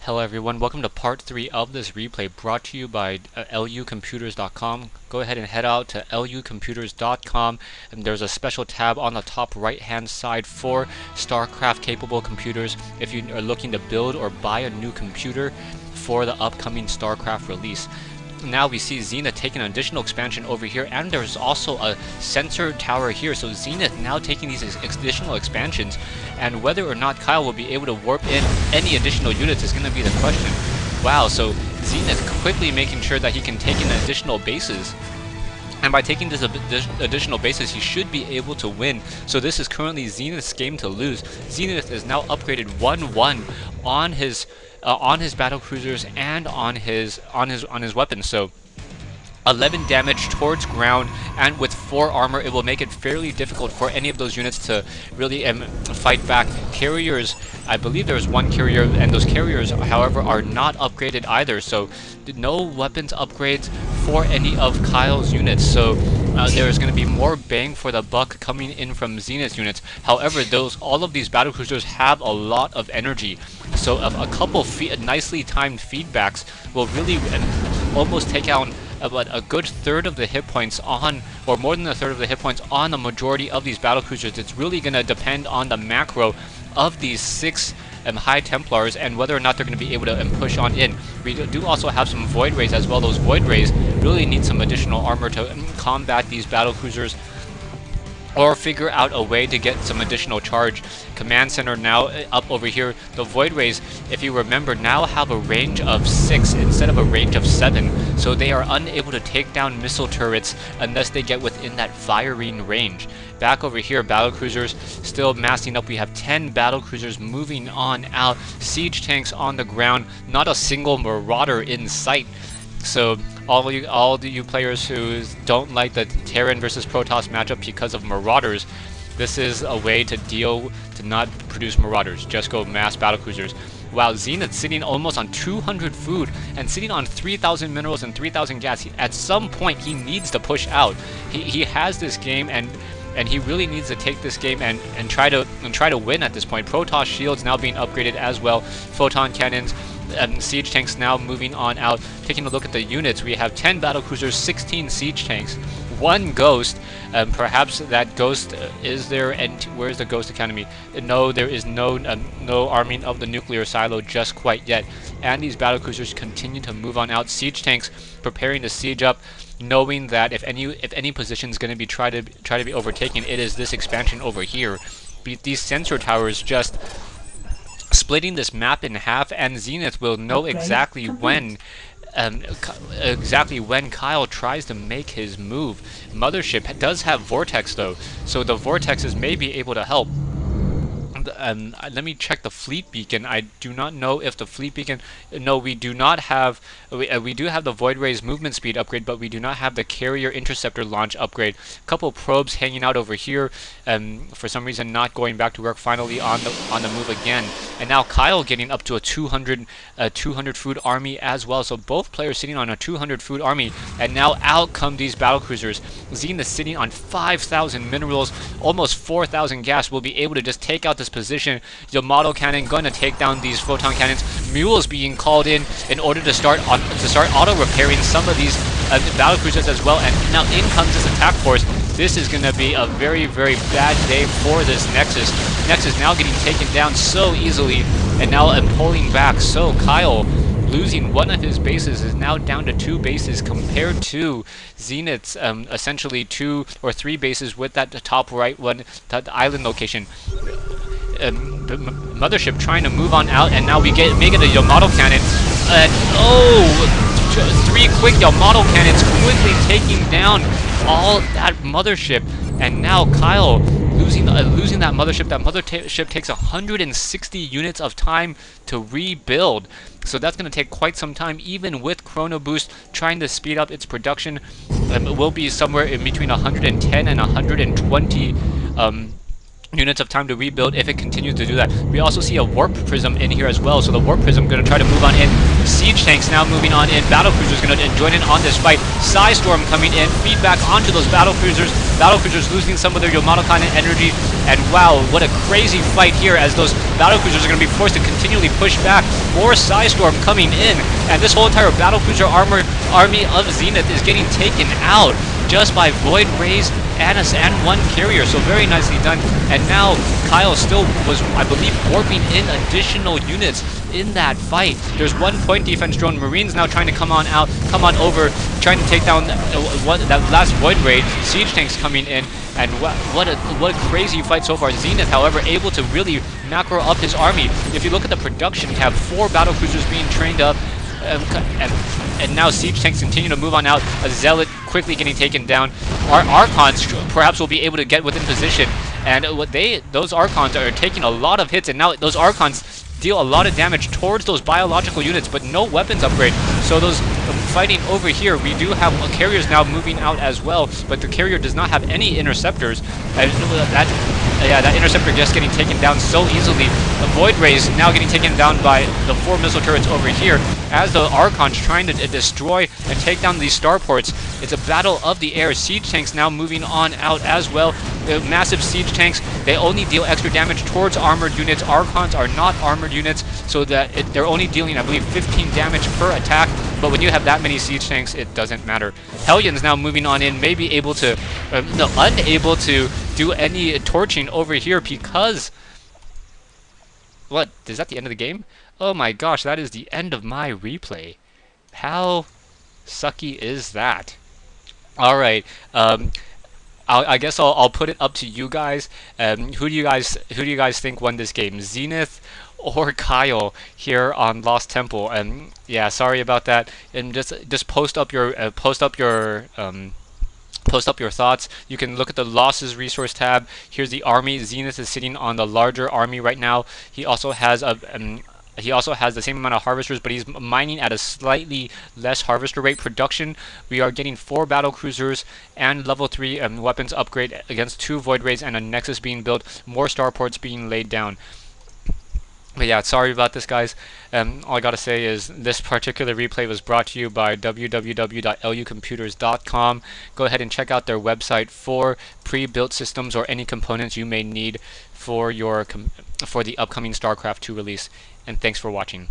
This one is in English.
Hello everyone, welcome to part 3 of this replay brought to you by lucomputers.com. Go ahead and head out to lucomputers.com and there's a special tab on the top right hand side for StarCraft capable computers if you are looking to build or buy a new computer for the upcoming StarCraft release. Now we see Zenith taking an additional expansion over here, and there's also a sensor tower here. So Zenith now taking these additional expansions, and whether or not Kyle will be able to warp in any additional units is going to be the question. Wow, so Zenith quickly making sure that he can take in additional bases. And by taking this additional bases, he should be able to win. So this is currently Zenith's game to lose. Zenith is now upgraded 1-1 on his battlecruisers and on his weapons. So 11 damage towards ground, and with 4 armor, it will make it fairly difficult for any of those units to really fight back. Carriers, I believe there's one carrier, and those carriers, however, are not upgraded either. So no weapons upgrades for any of Kyle's units. So there's going to be more bang for the buck coming in from Zenith's units. However, all of these battlecruisers have a lot of energy. So a couple nicely timed feedbacks will really almost take out about a good third of the hit points on, or more than a third of the hit points on the majority of these battlecruisers. It's really going to depend on the macro of these 6 High Templars and whether or not they're going to be able to push on in. We do also have some Void Rays as well. Those Void Rays really need some additional armor to combat these battlecruisers, or figure out a way to get some additional charge. Command Center now up over here. The Void Rays, if you remember, now have a range of 6 instead of a range of 7, so they are unable to take down missile turrets unless they get within that firing range. Back over here, battlecruisers still massing up. We have 10 battlecruisers moving on out. Siege tanks on the ground, not a single marauder in sight. So all you players who don't like the Terran versus Protoss matchup because of marauders, this is a way to not produce marauders. Just go mass battlecruisers. Wow, Zenith sitting almost on 200 food and sitting on 3,000 minerals and 3,000 gas. At some point, he needs to push out. He has this game, and he really needs to take this game and try to win at this point. Protoss shields now being upgraded as well. Photon cannons. Siege tanks now moving on out. Taking a look at the units, we have 10 battlecruisers, 16 siege tanks, 1 ghost. Perhaps that ghost is there, and where's the Ghost Academy? No, there is no arming of the nuclear silo just quite yet. And these battlecruisers continue to move on out. Siege tanks preparing to siege up, knowing that if any position is going to be try to be overtaken, it is this expansion over here. These sensor towers just splitting this map in half, and Zenith will know exactly when Kyle tries to make his move. Mothership does have Vortex though, so the Vortexes may be able to help. Let me check the fleet beacon. I do not know if the fleet beacon. No, we do not have. We do have the Void Rays movement speed upgrade, but we do not have the carrier interceptor launch upgrade. A couple probes hanging out over here. For some reason, not going back to work. Finally on the move again. And now Kyle getting up to a 200 food army as well. So both players sitting on a 200 food army, and now out come these battlecruisers. Zenith sitting on 5,000 minerals, almost 4,000 gas. Will be able to just take out this position. The model cannon going to take down these photon cannons. Mules being called in order to start auto repairing some of these battlecruisers as well. And now in comes this attack force. This is going to be a very, very bad day for this Nexus. Nexus now getting taken down so easily, and now pulling back. So Kyle, losing one of his bases, is now down to 2 bases compared to Zenith's essentially 2 or 3 bases with that top right one, that island location. Mothership trying to move on out, and now we make it a Yamato cannon. Oh, 3 quick Yamato cannons quickly taking down all that Mothership, and now Kyle losing that Mothership. That Mothership takes 160 units of time to rebuild, so that's going to take quite some time. Even with Chrono Boost trying to speed up its production, it will be somewhere in between 110 and 120 units of time to rebuild if it continues to do that. We also see a warp prism in here as well, so the warp prism going to try to move on in. Siege tanks now moving on in. Battle cruisers going to join in on this fight. Storm coming in, feedback onto those battle cruisers. Battle cruisers losing some of their Yamato Kannon energy, and wow, what a crazy fight here as those battle cruisers are going to be forced to continually push back. More Storm coming in, and this whole entire battle cruiser army of Zenith is getting taken out just by Void Rays and one carrier, so very nicely done. And now Kyle still was, I believe, warping in additional units in that fight. There's one point defense drone. Marines now trying to come on over, trying to take down that last Void Ray. Siege tanks coming in, and what a crazy fight so far. Zenith, however, able to really macro up his army. If you look at the production, we have 4 battle cruisers being trained up. And now siege tanks continue to move on out. A zealot quickly getting taken down. Our archons perhaps will be able to get within position, and those archons are taking a lot of hits, and now those archons deal a lot of damage towards those biological units, but no weapons upgrade. So those fighting over here, we do have carriers now moving out as well, but the carrier does not have any interceptors. That interceptor just getting taken down so easily. The Void Rays now getting taken down by the 4 missile turrets over here as the Archons trying to destroy and take down these starports. It's a battle of the air. Siege tanks now moving on out as well. Massive siege tanks, they only deal extra damage towards armored units. Archons are not armored units, so that they're only dealing, I believe, 15 damage per attack. But when you have that many siege tanks, it doesn't matter. Hellions now moving on in, maybe able to, unable to do any torching over here because... What? Is that the end of the game? Oh my gosh, that is the end of my replay. How sucky is that? Alright, I guess I'll put it up to you guys. Who do you guys think won this game? Zenith or Kyle here on Lost Temple? And yeah, sorry about that. And just post up your thoughts. You can look at the losses resource tab. Here's the army. Zenith is sitting on the larger army right now. He also has the same amount of harvesters, but he's mining at a slightly less harvester rate. Production, we are getting 4 battle cruisers and level 3 weapons upgrade against 2 Void Rays and a Nexus being built. More starports being laid down. But yeah, sorry about this, guys. All I gotta say is this particular replay was brought to you by www.lucomputers.com. Go ahead and check out their website for pre-built systems or any components you may need for the upcoming StarCraft 2 release. And thanks for watching.